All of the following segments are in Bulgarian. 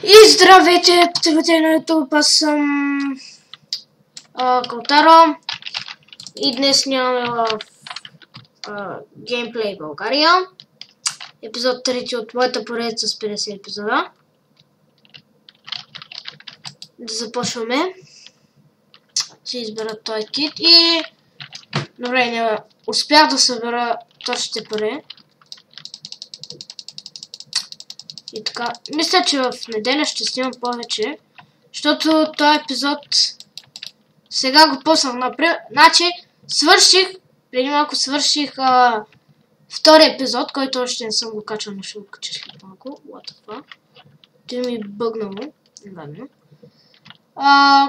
И здравейте, потребители на YouTube, аз съм Калтаро и днес снимаме в Геймплей България. Епизод 3 от моята поредица с 50 епизода. Да започваме. Ще избера този кит и... Добре, не успях да събера точните пари. И така, мисля, че в неделя ще снимам повече, защото този епизод сега го пуснах напред. Значи, преди малко свърших втори епизод, който още не съм го качал, но ще го кача след малко. What the fuck? Той ми е бъгнало. Ладно.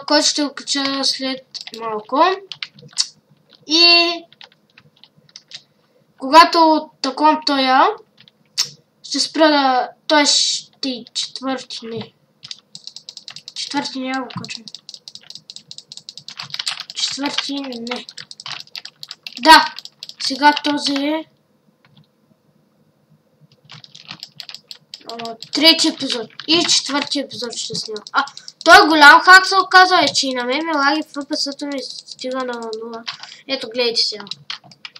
Който ще го кача след малко. И когато таком тоя, ще спра да... Той ще четвърти, не. Четвърти не го качвам. Четвърти не. Да, сега този е... трети епизод. И четвърти епизод ще снимам. Той голям хак се оказа, че и на мен ме лаги в FPS-ато ми стига на 0. Ето, гледайте сега.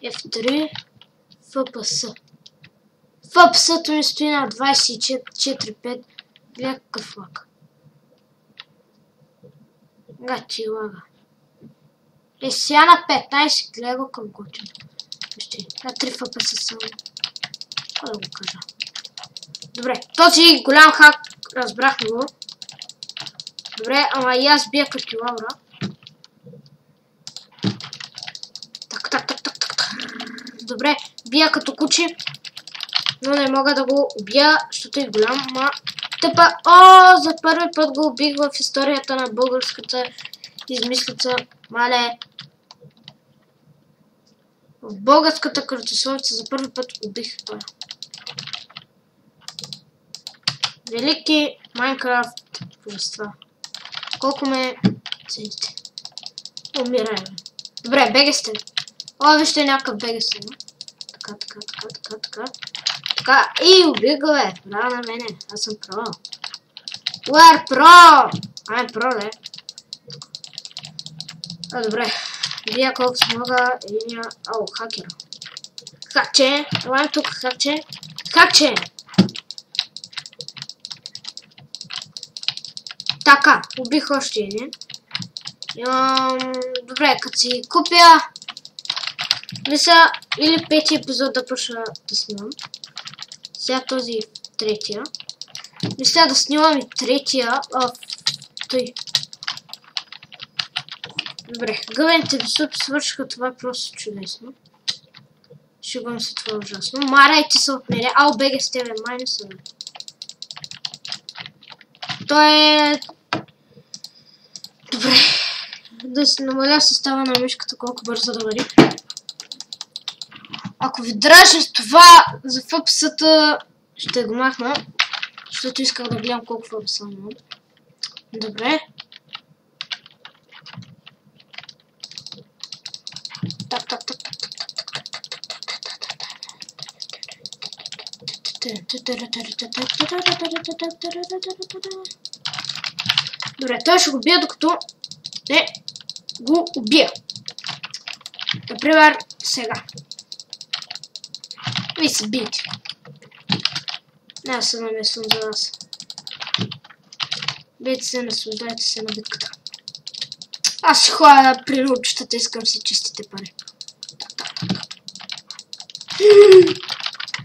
F3 FPS. FPS-ато ми стои на 24.5. Гледа какъв лаг. Гати лага. Сега на 15 гледа го към готино. Вижте, на 3 FPS само. Кой да го кажа? Добре, този голям хак разбрахме го. Добре, ама и аз бия като Лаура. Так. Добре, бия като куче. Но не мога да го убия, защото е голям, тъпа. За първи път го убих в историята на българската измислица. Мале. В българската кръцесловица за първи път убих това. Велики Майнкрафт божества. Колко ме цените? Умирай, бе. Добре, бегесте. Вижте някакъв бегесте. Така. И убих го, бе. Браво на мене. Аз съм про. Уер про! Ай, про, бе. Добре. Бия колко смога единия... хакера. Хакче! Елай тук, хакче. Хакче! Така, убих още един. Добре, като си купя... Мисля, или пети епизод да почна да снимам. Сега този третия. Мисля да снимам и третия. Той. Добре, гъвените десуп свършиха, това е просто чудесно. Шегувам се, това е ужасно. Марайте се от мене. Бега с тебе, май не съм. Той е... Добре. Да се намаля състава на мишката, колко бързо да вари. Ако ви дражи това за FPS-ата, ще го махна, защото исках да гледам колко FPS имам. Добре. Так. Добре, той ще го убия, докато не го убия. Например, сега. Вие се бийте. Не се намесвам за вас. Бейте се, наслаждайте се на битката. Аз ще ходя при научетата, искам си чистите пари.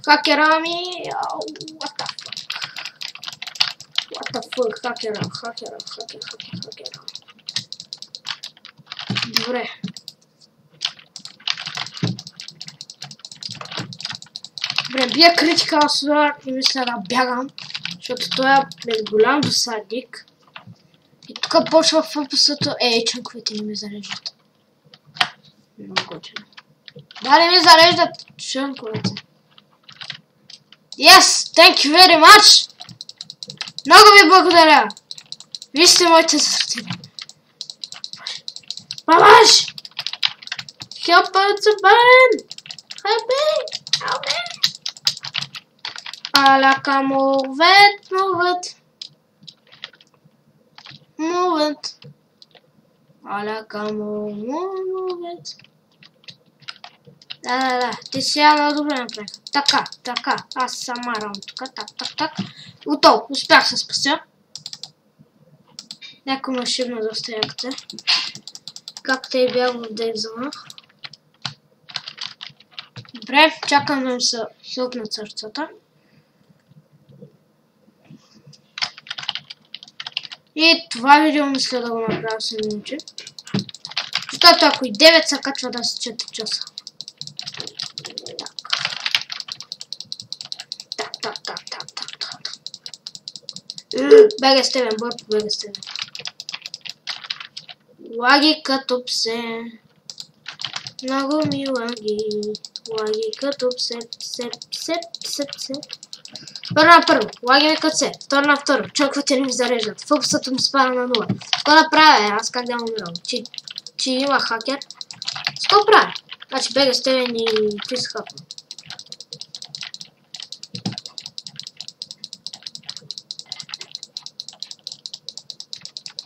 Хакера ми... What the fuck? Хакера. Добре. Добре, бия критикал сюда и мисля да бягам, защото той е голям досадник. И тук почва в FPS-ато. Чанковете не ме зареждат. Много готино. Дали ми зареждат чанковете? Yes! Thank you very much! Много ви благодаря! Вижте моите сърци. Бабаш! Help out the button! Help me! Аля камовет. назад. Аля, камовец. Да. Те сега много добре направих. Така. Аз сама рам тук. Так. Готово. Успях се спася. Някой ме шибна доста якте. Как те бях в Дейвзона. Добре, чакам да ми се хилкнат сърцата. И това видео мисля да го направя с минути. Защото ако и 9 се качва да се 4 часа. Так. Бегай с тебе, Борко, бегай с тебе. Лаги като псе. Много ми лаги. Лаги като псе. Първо. Лаги ми като псе. Второ на второ. Чоковете не ми зареждат. Фокусът ми спада на 0. Какво направя? Аз как да умирам? Че има хакер? Какво правя? Значи бегай с тебе и ти се хапна.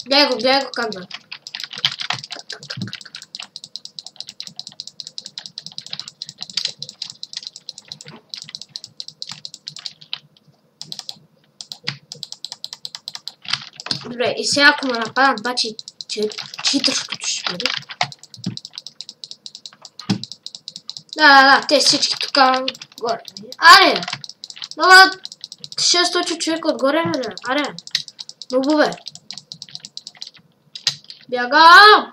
Гледай го как да. Добре, и сега ако ме нападат бачи читърското ще бъде. Да, те всички тук горе. Аре! Дава 600 човека отгоре, аре! Много бе! Бягам!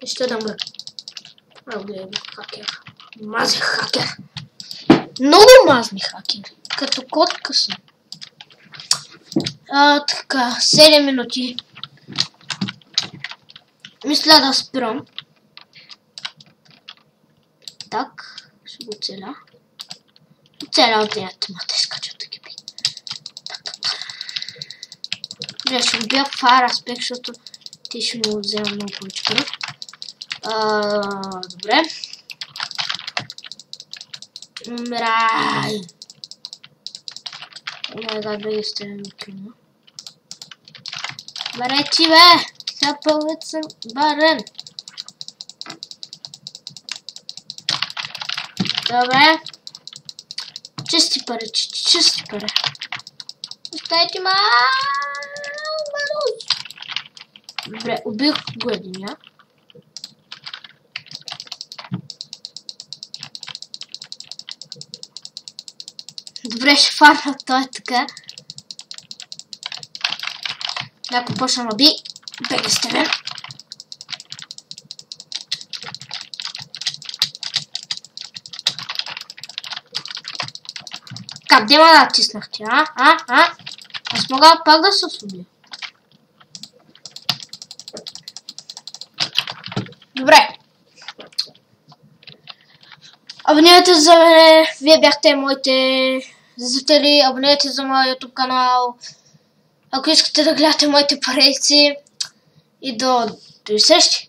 И ще да мрък. Гледай го хакер. Мазих хакер. Много мазни хакер. Като котка съм. Така, 7 минути. Мисля да спирам. Так, ще го целя. Целя от нея тъмата, изкачам да ги би. Добре, ще го бия в Fire Aspect, защото ти ще му взема много повече кръв. Добре. Умирай! Омайгад, бе, сте ми килна. Баречи, бе! Хапълът съм барен. Добре. Чисти пари, чисти пари. Оставите ма! Добре, убих го единия. Добре, ще фарма той така. Някой почна да би. Бегай с тебе. Къде ма натиснахте, Аз мога пак да се освободя. Добре. Абонирайте за мене. Вие бяхте моите зрители. Абонирайте за моя YouTube канал. Ако искате да гледате моите поредици. И до срещи.